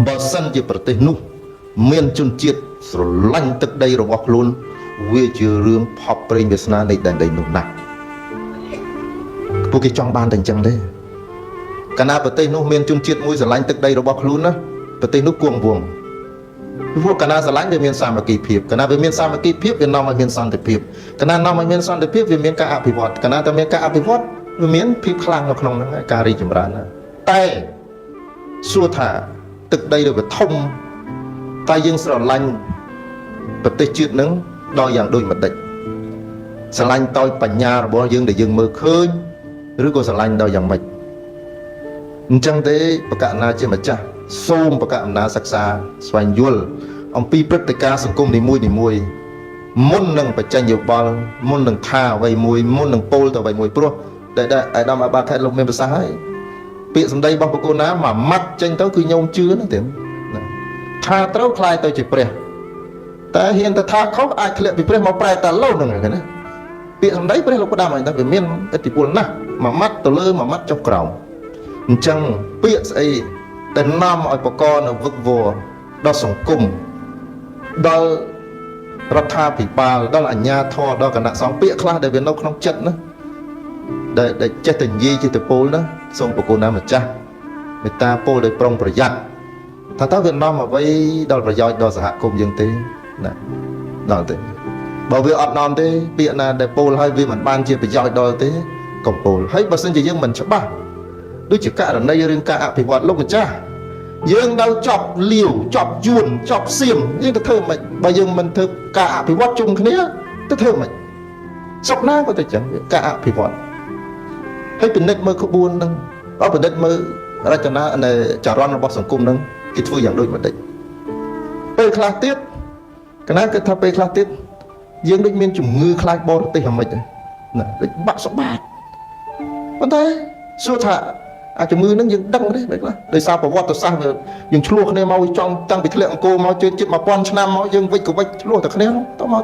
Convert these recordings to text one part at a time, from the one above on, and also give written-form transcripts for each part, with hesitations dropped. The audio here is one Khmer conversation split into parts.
បើសិនជាប្រទេសនោះមានជនជាតិស្រឡាញ់ទឹកដីរបស់ខ្លួនវាជារឿងផប់ប្រេងវាសនានៃដែនដីនោះណាស់ពួកគេចង់បានតែអញ្ចឹងទេកាលណាប្រទេសនោះមានជនជាតិមួយស្រឡាញ់ទឹកដីរបស់ខ្លួនណាប្រទេសនោះគង់វង្សពួកកាលណាស្រឡាញ់វាមានសាមគ្គីភាពកាលណាវាមានសាមគ្គីភាពវានាំឲ្យមានសន្តិភាពកាលណានាំឲ្យមានសន្តិភាពវាមានការអភិវឌ្ឍកាលណាតែមានការអភិវឌ្ឍវាមានភាពខ្លាំងនៅក្នុងហ្នឹងការរីកចម្រើនណាតែសួរថាទឹកដីដែលវាធំតែយើងស្រឡាញ់ប្រទេសជាតិហ្នឹងដល់យ៉ាងដូចម្ដេចស្រឡាញ់ដោយបញ្ញារបស់យើងដែលយើងមើលឃើញឬក៏ស្រឡាញ់ដល់យ៉ាងម៉េចអញ្ចឹងទេបកណាជាម្ចាស់សូមបកណាសិក្សាស្វែងយល់អំពីព្រឹត្តិការណ៍សង្គមនីមួយមុននឹងបញ្ចេញយោបល់មុននឹងថាអ្វីមួយមុននឹងពោលទៅអ្វីមួយព្រោះដែលអាដាមអាបាខេតលោកមានប្រសាសន៍ហើយពាក្យសម្ដីរបស់បកណាមួយម៉ាត់ចេញទៅគឺញោមជឿណាទេថាត្រូវខ្លាយទៅជាព្រះតែហ៊ានទៅថាខុសអាចធ្លាក់ពីព្រះមកប្រែតាឡូហ្នឹងណាពាក្យសម្ដីព្រះលោកផ្ដាំឲ្យតែវាមានឥទ្ធិពលណាស់មួយម៉ាត់ទៅលើមួយម៉ាត់ចុះក្រោមអញ្ចឹងពាក្យស្អីដែលនាំឲ្យបកកនៅវឹកវរដល់សង្គមដល់រដ្ឋាភិបាលដល់អាជ្ញាធរដល់គណៈសង្ឃពាក្យខ្លះដែលវានៅក្នុងចិត្តណាដែលចេះតែនិយាយចេះតែពោលណាសូមបកគោណាម្ចាស់មេត្តាពោលដោយប្រុងប្រយ័ត្នថាតើវានាំអ្វីដល់ប្រយោជន៍ដល់សហគមន៍យើងទេណាដល់ទេបើវាអត់នាំទេពាក្យណាដែលពោលឲ្យវាមិនបានជាប្រយោជន៍ដល់ទេកុំពោលហើយបើសិនជាយើងមិនច្បាស់ដូចជាករណីរឿងការអភិវឌ្ឍលោកម្ចាស់យើងនៅចប់លាវចប់យួនចប់សៀមយើងទៅធ្វើមិនបើយើងមិនធ្វើការអភិវឌ្ឍជុំគ្នាទៅធ្វើមិនស្រុកណាក៏ទៅចឹងការអភិវឌ្ឍហើយពិនិត្យមើលក្បួនហ្នឹងបើពិនិត្យមើលរចនានៃចរន្តរបស់សង្គមហ្នឹងគេធ្វើយ៉ាងដូចម្ដេចពេលខ្លះទៀតកណាគេថាពេលខ្លះទៀតយើងដូចមានជំងឺខ្លាចបរទេសហ្មងណាដូចបាក់សបាតប៉ុន្តែសួរថាអាជំងឺហ្នឹងយើងដឹងទេបែបខ្លះដោយសារប្រវត្តិសាស្ត្រយើងឆ្លោះគ្នាមកចង់តាំងពីធ្លាក់អង្គរមកជឿជិត1000ឆ្នាំមកយើងវិចក៏វិចឆ្លោះតែគ្នាតមក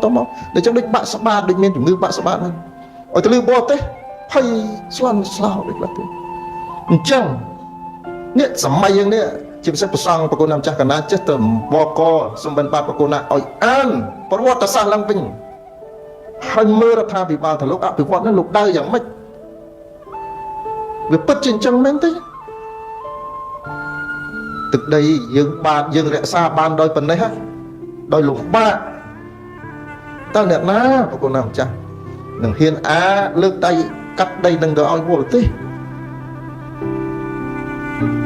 ដូច្នេះដូចបាក់ស្បាតដូចមានជំងឺបាក់ស្បាតហ្នឹងឲ្យទៅលើបរទេសភ័យស្លន់ស្លោបែបខ្លះទៀតអញ្ចឹងនេះសម័យយើងនេះជាពិសេសប្រសងបកគណាម្ចាស់កណាចេះតែបកសំបិនបាបកគណាឲ្យអានប្រវត្តិសាស្ត្រឡើងវិញហើយមើលរដ្ឋាភិបាលទៅលោកអភិវឌ្ឍនេះលោកដើរយ៉ាងម៉េចវាពិតជាអញ្ចឹងមែនទេទឹកដីយើងបានយើងរក្សាបានដោយប៉ុណ្ណេះដោយលំបាកតើអ្នកណាបកគណាម្ចាស់នឹងហ៊ានលើកដៃកាត់ដីនឹងទៅឲ្យវល់ទេ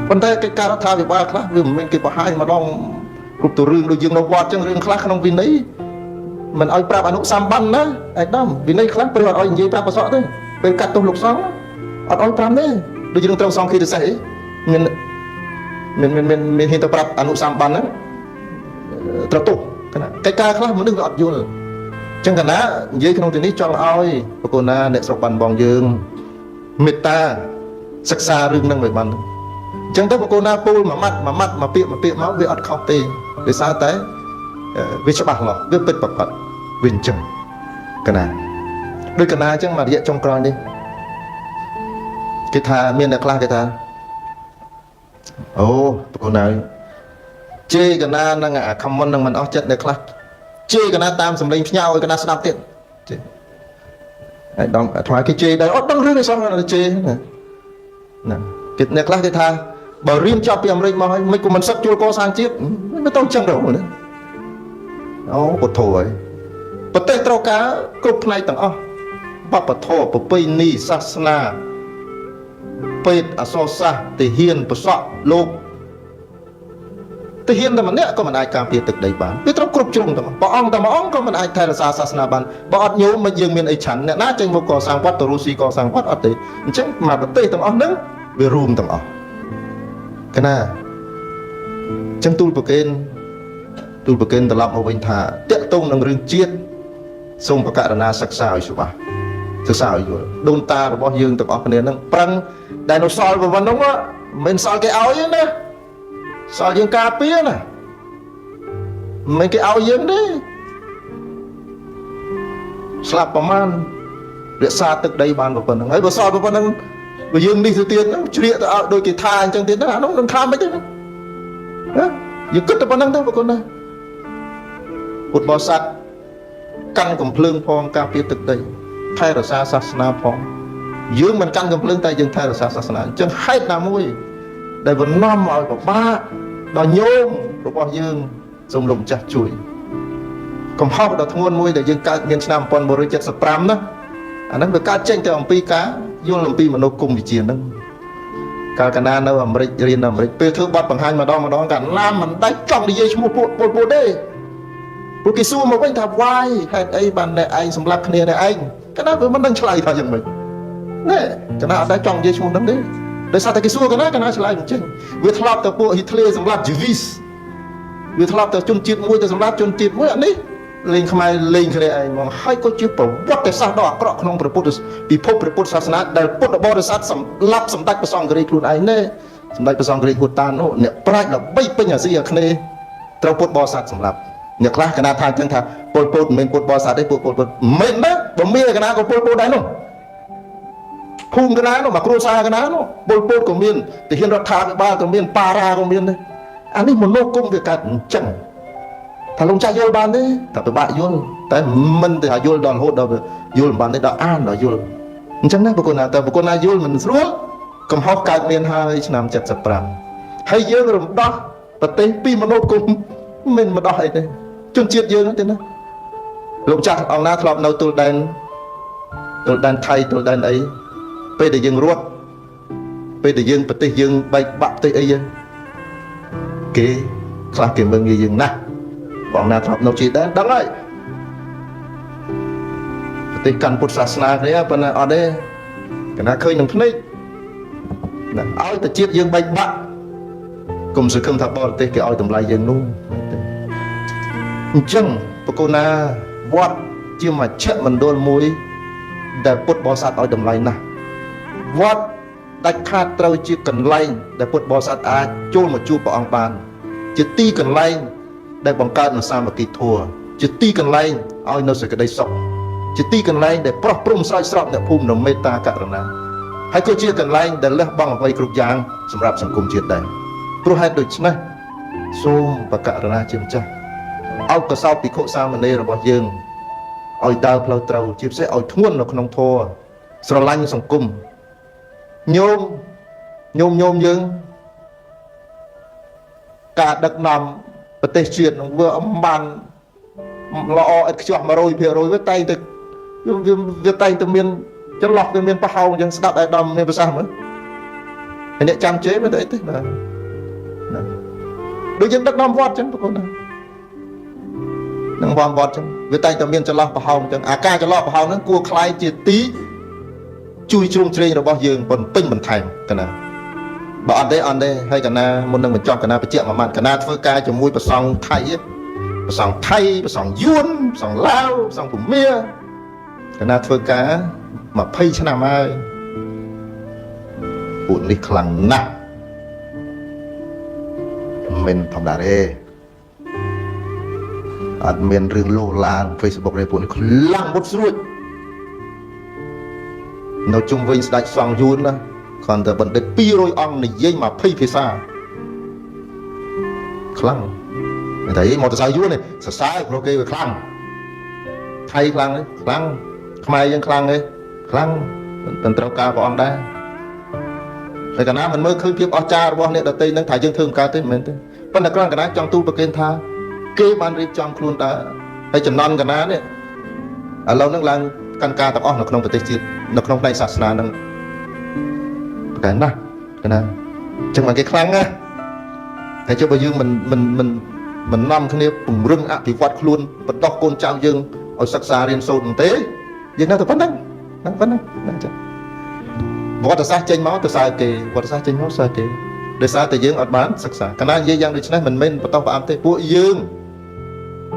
ប៉ុន្តែកិច្ចការរដ្ឋាភិបាលខ្លះវាមិនមែនគេបង្ហាញម្ដងគ្រប់ទៅរឿងដូចយើងនៅវត្តអញ្ចឹងរឿងខ្លះក្នុងវិន័យមិនឲ្យប្រាប់អនុសម្បណ្ណណាឯកឧត្តមវិន័យខ្លះព្រះអត់ឲ្យនិយាយប្រាប់ប្រសក់ទេពេលកាត់ទោសលោកសង្ឃអត់ឲ្យប្រាប់ទេដូចរឿងត្រូវសង្ឃគិរិសេអីមានហ៊ានទៅប្រាប់អនុសម្បណ្ណហ្នឹងត្រូវទោសគណៈកិច្ចការខ្លះមនុស្សវាអត់យល់អញ្ចឹងគណៈនិយាយក្នុងទីនេះចង់ឲ្យបកូណាអ្នកស្រុកបានបងយើងមេត្តាសិក្សារឿងហ្នឹងឲ្យបានអញ្ចឹងទៅបកូណាពូលមួយម៉ាត់មួយពាក្យមកវាអត់ខុសទេដោយសារតែវាច្បាស់លាស់វាពិតប្រាកដវាអញ្ចឹងកណាដូចកណាអញ្ចឹងមករយៈចុងក្រោយនេះគេថាមានអ្នកខ្លះគេថាអូបកូណាជេរកណានឹងអាខមមិននឹងមិនអស់ចិត្តអ្នកខ្លះជេរកណាតាមសម្លេងផ្ញើឲ្យកណាស្ដាប់ទៀតហើយដល់ថ្មគេជេរដែរអត់ដឹងរឿងអីសោះជេរណាគេអ្នកខ្លះគេថាបើរៀនចប់ពីអាមេរិកមកហើយមិនក៏មិនសឹកជួលកសាងជាតិមិនទៅអញ្ចឹងទេអូពុទ្ធហើយប្រទេសត្រូវការគ្រប់ផ្នែកទាំងអស់បព្វធម៌ប្រពៃណីសាសនាពេទ្យអក្សរសាស្ត្រទាហានប្រសក់លោកទាហានតែម្នាក់ក៏មិនអាចការពារទឹកដីបានវាត្រូវគ្រប់ជ្រុងទាំងព្រះអង្គតែមួយអង្គក៏មិនអាចថែរក្សាសាសនាបានបើអត់ញោមមកយើងមានអីឆាន់អ្នកណាចេញមកកសាងវត្តទៅរុស្ស៊ីកសាងវត្តអត់ទេអញ្ចឹងមកប្រទេសទាំងអស់ហ្នឹងវារួមទាំងអស់កណាអញ្ចឹងទូលប្រកេនត្រឡប់មកវិញថាតាក់ទងនឹងរឿងជាតិសូមបកករណាសិក្សាឲ្យច្បាស់សិក្សាឲ្យយល់ដូនតារបស់យើងទាំងអស់គ្នានឹងប្រឹងដែលនៅសល់ប៉ុណ្ណឹងមិនសល់គេឲ្យទេណាសល់យើងការពារណាមិនគេឲ្យយើងទេស្លាប់ប្រមាណរក្សាទឹកដីបានប៉ុណ្ណឹងហើយបើសល់ប៉ុណ្ណឹងបើយើងនេះទៅទៀតជ្រៀកទៅឲ្យដូចគេថាអញ្ចឹងទៀតអានោះនឹងថាមិនទេ យើងគិតទៅប៉ុណ្្នឹងទៅបងប្អូនណាពុទ្ធបរិស័ទកាន់កំភ្លើងផងការពារទឹកដីថែរក្សាសាសនាផងយើងមិនកាន់កំភ្លើងតែយើងថែរក្សាសាសនាអញ្ចឹងហេតុណាមួយដែលបំណំឲ្យពិបាកដល់ញោមរបស់យើងសូមលោកម្ចាស់ជួយកំហុសដ៏ធ្ងន់មួយដែលយើងកើតមានឆ្នាំ1975ណាអាហ្នឹងវាកើតចេញទៅអំពីការយល់អំពីមនោគមវិជ្ជាហ្នឹងកាលកណានៅអាមេរិករៀននៅអាមេរិកពេលធ្វើបទបង្ហាញម្ដងកាលណាមិនដាច់ចង់និយាយឈ្មោះពលពតទេព្រោះគេសួរមកវិញថាវាយហេតុអីបានតែឯងសម្លាប់គ្នាតែឯងកាលណាវាមិនដឹងឆ្លើយថាយ៉ាងម៉េចណែកាលណាអត់ដែរចង់និយាយឈ្មោះហ្នឹងទេដោយសារតែគេសួរកាលណាឆ្លើយមិនចេញវាធ្លាប់ទៅពួកហ៊ីតឡឺសម្លាប់ជីវីសវាធ្លាប់ទៅជនជាតិមួយទៅសម្លាប់ជនជាតិមួយអានេះលេងខ្មែរលេងគ្នាឯងមកហើយក៏ជាប្រវត្តិសាស្ត្រដ៏អាក្រក់ក្នុងព្រះពុទ្ធពិភពព្រះពុទ្ធសាសនាដែលពុទ្ធបរិស័ទសម្លាប់សម្ដេចព្រះសង្ឃរាជខ្លួនឯងទេសម្ដេចព្រះសង្ឃរាជពុទ្ធតានោះអ្នកប្រាជ្ញល្បីពេញអាស៊ីអាគ្នេយ៍ត្រូវពុទ្ធបរិស័ទសម្លាប់អ្នកខ្លះកណាថាអញ្ចឹងថាពលពតមិនមែនពុទ្ធបរិស័ទទេពលពតមិនណាបើមានកណាក៏ពលពតដែរនោះភូមិកណានោះមកគ្រួសារកណានោះពលពតក៏មានទាហានរដ្ឋាភិបាលក៏មានបារាក៏មានដែរអានេះមនោគមវាកើតអញ្ចឹងថាលោកចាស់យល់បានទេតែពិបាកយល់តែមិនទៅយល់ដល់រហូតដល់យល់មិនបានទេដល់អានដល់យល់អញ្ចឹងណាបុគ្គលណាតែបុគ្គលណាយល់មិនស្រួលកំហុសកើតមានហើយឆ្នាំ75ហើយយើងរំដោះប្រទេសពីមនោគមមិនមកដោះអីទេជនជាតិយើងទេណាលោកចាស់អង្គណាធ្លាប់នៅទល់ដែនថៃទល់ដែនអីពេលដែលយើងរត់ពេលដែលយើងប្រទេសយើងបែកបាក់ប្រទេសអីយើងគេខ្លះគេមើលងាយយើងណាស់បងណាធ្លាប់នៅជាដែនដឹងហើយប្រទេសកាន់ពុទ្ធសាសនាគ្នាប៉ុន្តែអត់ទេកណាឃើញនឹងភ្នែកណាឲ្យតែជាតិយើងបែកបាក់គុំសង្ឃឹមថាបរទេសគេឲ្យតម្លៃយើងនោះអញ្ចឹងបកូនណាវត្តជាមជ្ឈមណ្ឌលមួយដែលពុទ្ធបរិស័ទឲ្យតម្លៃណាស់វត្តដាច់ខាតត្រូវជាកន្លែងដែលពុទ្ធបរិស័ទអាចចូលមកជួបព្រះអង្គបានជាទីកន្លែងដែលបង្កើតនូវសាមគ្គីធម៌ជាទីកន្លែងឲ្យនៅសេចក្តីសុខជាទីកន្លែងដែលប្រោះព្រំស្រោចស្រពអ្នកភូមិនៅមេត្តាករុណាហើយក៏ជាកន្លែងដែលលះបង់អ្វីគ្រប់យ៉ាងសម្រាប់សង្គមជាតិដែរព្រោះហេតុដូច្នេះសូមបកករណាជាម្ចាស់ឲ្យកសោបភិក្ខុសាមណេររបស់យើងឲ្យដើរផ្លូវត្រូវជាពិសេសឲ្យធ្ងន់នៅក្នុងធម៌ស្រឡាញ់សង្គមញោមយើងការដឹកនាំប្រទេសជាតិនឹងវាអំបានល្អឥតខ្ចោះ 100% វាតែងតែវាតែងតែមានចន្លោះវាមានប្រហោងអញ្ចឹងស្ដាប់ឯកឧត្តមមានប្រសាសន៍មើលហើយអ្នកចាំជេរមិនទៅអីទេបាទដូចយើងដឹកនាំវត្តអញ្ចឹងបងប្អូនណានឹងវត្តអញ្ចឹងវាតែងតែមានចន្លោះប្រហោងអញ្ចឹងអាការចន្លោះប្រហោងហ្នឹងគួរខ្លាយជាទីជួយជ្រោមជ្រែងរបស់យើងពេញបន្ថែមកណាបើអត់ទេហើយកណាមុននឹងបញ្ចប់កណាបញ្ជាក់មួយម៉ាត់កណាធ្វើការជាមួយប្រសង់ថៃប្រសង់យួនប្រសង់ឡាវប្រសង់ភូមាកណាធ្វើការ20ឆ្នាំហើយពួកនេះខ្លាំងណាស់មិនធម្មតាទេអត់មានរឿងលោឡាន Facebook ទេពួកនេះខ្លាំងមុតស្រួចនៅជុំវិញស្ដេចសង្ឃយួនណាគ្រាន់តែបណ្ឌិត200អង្គនិយាយ20ភាសាខ្លាំងតែម៉ូតូសាយយួននេះសរសើរព្រោះគេវាខ្លាំងថៃខ្លាំងខ្មែរយើងខ្លាំងទេខ្លាំងមិនត្រូវការព្រះអង្គដែរតែកាលណាមិនមើលឃើញភាពអស្ចារ្យរបស់អ្នកដទៃនឹងថាយើងធ្វើមិនកើតទេមិនមែនទេប៉ុន្តែគ្រាន់តែចង់ទូលប្រគេនថាគេបានរៀបចំខ្លួនតើហើយចំណន់កណានេះឥឡូវនឹងឡើងកាន់ការទាំងអស់នៅក្នុងប្រទេសជាតិនៅក្នុងផ្នែកសាសនានឹងប្រកែកណាស់កណាចឹងមកគេខ្លាំងណាស់តែចុះបើយើងមិននាំគ្នាពង្រឹងអភិវឌ្ឍខ្លួនបន្តកូនចៅយើងឲ្យសិក្សារៀនសូត្រទេយើងនៅតែប៉ុណ្្នឹងចឹងវត្តសាស្ត្រចេញមកទៅសើគេវត្តសាស្ត្រចេញមកសើគេដោយសារតែយើងអត់បានសិក្សាកាលណានិយាយយ៉ាងដូចនេះមិនមែនបន្តផ្អាប់ទេពួកយើង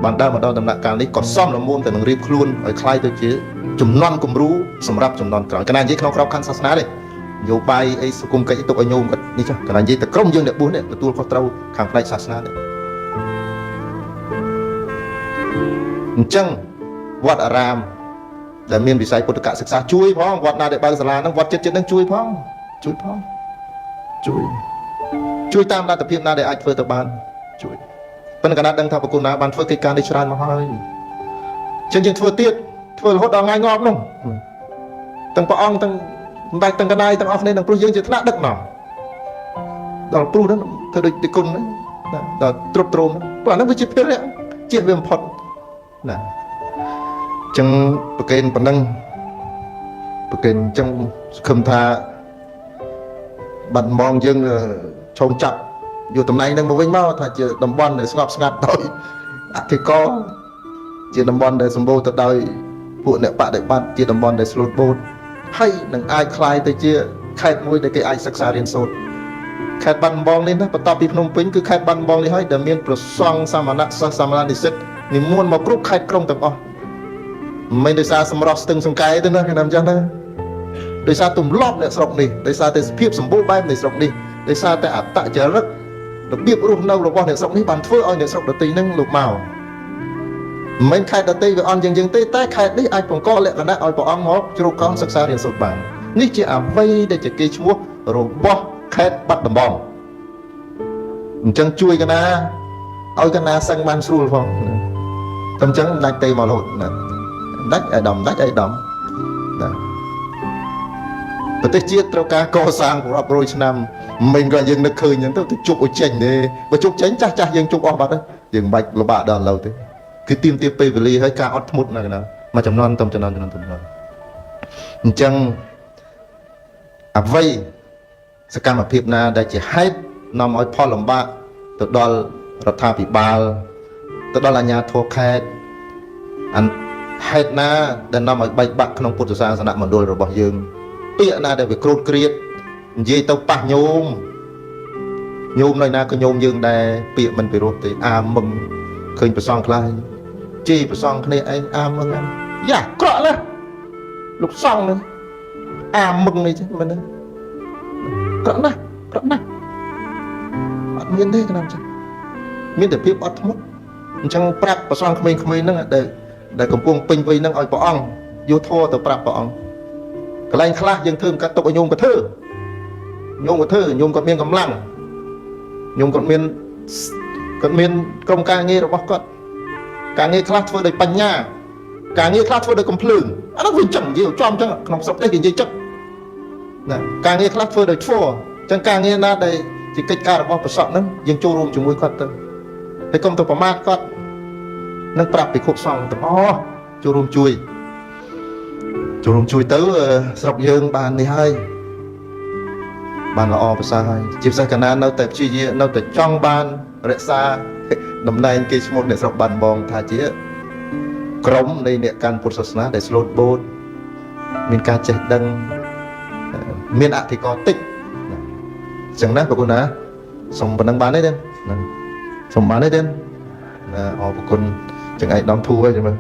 បានដើរមកដល់ដំណាក់កាលនេះក៏សមល្មមទៅនឹងរៀបខ្លួនឲ្យคล้ายទៅជាចំនួនគំរូសម្រាប់ចំនួនក្រោយកាលណានិយាយក្នុងក្របខ័ណ្ឌសាសនាទេនយោបាយអីសង្គមកិច្ចទុកឲ្យញោមគាត់នេះចុះកាលណានិយាយតែក្រុមយើងអ្នកបួសនេះទទួលខុសត្រូវខាងផ្នែកសាសនានេះអញ្ចឹងវត្តអារាមដែលមានវិស័យពុទ្ធកសិក្សាជួយផងវត្តណាដែលបើកសាលាហ្នឹងវត្តចិត្តហ្នឹងជួយផងជួយ ជួយតាមលទ្ធភាពណាដែលអាចធ្វើទៅបានជួយប៉ុន្តែកណាត់ដឹងថាប្រគុណណាបានធ្វើកិច្ចការនេះច្រើនមកហើយចឹងយើងធ្វើទៀតធ្វើរហូតដល់ថ្ងៃងាប់នោះទាំងព្រះអង្គទាំងម្ដេចទាំងកណាយទាំងអស់គ្នាទាំងព្រោះយើងជាថ្នាក់ដឹកនាំដល់ព្រោះហ្នឹងធ្វើដូចទីគុណហ្នឹងដល់ទ្រពទ្រោមព្រោះអាហ្នឹងវាជាភារៈជាតិវាបំផុតណាចឹងប្រកេនប៉ុណ្ណឹងប្រកេនចឹងសង្ឃឹមថាបាត់ម៉ងយើងឈោងចាប់យកតំណែងហ្នឹងមកវិញមកថាជាតំបន់ដែលស្ងប់ស្ងាត់ដោយអធិការជាតំបន់ដែលសម្បូរទៅដោយពួកអ្នកបដិបត្តិជាតំបន់ដែលស្លូតបូតហើយនឹងអាចคลายទៅជាខេត្តមួយដែលគេអាចសិក្សារៀនសូត្រខេត្តបាត់ដំបងនេះណាបន្ទាប់ពីភ្នំពេញគឺខេត្តបាត់ដំបងនេះហើយដែលមានប្រសង់សាមណៈសិស្សសាមណនិស្សិតនិមន្តមកគ្រប់ខេត្តក្រុងទាំងអស់មិនដោយសារសម្រស់ស្ទឹងសង្កែទេណាខ្ញុំចឹងណាដោយសារទម្លាប់អ្នកស្រុកនេះដោយសារតែភាពសម្បូរបែបនៃស្រុកនេះដោយសារតែអត្តចរិតរបៀបរស់នៅរបស់អ្នកស្រុកនេះបានធ្វើឲ្យអ្នកស្រុកដទៃហ្នឹងលោកមកមិនខេត្តដទៃវាអន់ជាងទេតែខេត្តនេះអាចបង្កលក្ខណៈឲ្យព្រះអង្គមកជ្រកកោនសិក្សារៀនសូត្របាននេះជាអ្វីដែលជាគេឈ្មោះរបស់ខេត្តបាត់ដំបងអញ្ចឹងជួយកណាឲ្យកណាសឹងបានស្រួលផងតែអញ្ចឹងដាច់ទេមករហូតណាដាច់អាដាមដាច់អាដាមណាប្រទេសជាតិត្រូវការកសាងរាប់រយឆ្នាំមិនក៏យើងនឹកឃើញអញ្ចឹងទៅជប់ឲ្យចេញទេបើជប់ចេញចាស់យើងជប់អស់បាត់ហើយយើងមិនបាច់លំបាកដល់ឥឡូវទេគឺទាមទារពេលវេលាហើយការអត់ធ្មត់ណាមួយចំនួនតំចំនួនអញ្ចឹងអ្វីសកម្មភាពណាដែលជាហេតុនាំឲ្យផលលំបាកទៅដល់រដ្ឋាភិបាលទៅដល់អាជ្ញាធរខេត្តហេតុណាដែលនាំឲ្យបែកបាក់ក្នុងពុទ្ធសាសនមណ្ឌលរបស់យើងពាក្យណាដែលវាក្រូតក្រៀតនិយាយទៅប៉ះញោមនៅណាក៏ញោមយើងដែរពាក្យមិនពិរោះទេអាមឹងឃើញប្រសងខ្លះជេរប្រសងគ្នាឯងអាមឹងយ៉ាក្រក់ណាស់លោកសង្ឃនឹងអាមឹងនេះចឹងមិនហ្នឹងក្រក់ណាស់អត់មានទេកណ្ដាលចឹងមានតែភាពអត់ធ្មត់អញ្ចឹងប្រាប់ប្រសងក្មេងៗហ្នឹងដែលកំពុងពេញវ័យហ្នឹងឲ្យព្រះអង្គយកធម៌ទៅប្រាប់ព្រះអង្គកន្លែងខ្លះយើងធ្វើមិនកាត់ទុកឲ្យញោមក៏ធ្វើញោមគាត់មានកម្លាំងញោមគាត់មានក្រុមការងាររបស់គាត់ការងារខ្លះធ្វើដោយបញ្ញាការងារខ្លះធ្វើដោយកំភ្លើងអានោះវាចឹងនិយាយចំចឹងក្នុងស្រុកនេះគេនិយាយចឹងណាការងារខ្លះធ្វើដោយធម៌ចឹងការងារណាដែលជាកិច្ចការរបស់ប្រសពហ្នឹងយើងចូលរួមជាមួយគាត់ទៅហើយកុំទៅប្រមាថគាត់នឹងប្រាប់ពិខុសង្ឃទាំងអស់ចូលរួមជួយទៅស្រុកយើងបាននេះហើយបានល្អប្រសើរហើយជាពិសេសកាលណានៅតែព្យាយាមនៅតែចង់បានរក្សាតំណែងគេឈ្មោះអ្នកស្រុកបាត់ដំបងថាជាក្រុមនៃអ្នកកាន់ពុទ្ធសាសនាដែលស្លូតបូតមានការចេះដឹងមានអធិការតិចអញ្ចឹងណាប្រគុណណាសូមប៉ុណ្ណឹងបានទេណាសូមបានទេណាអរគុណចឹងឯកឧត្តមធូរហើយចឹងមើល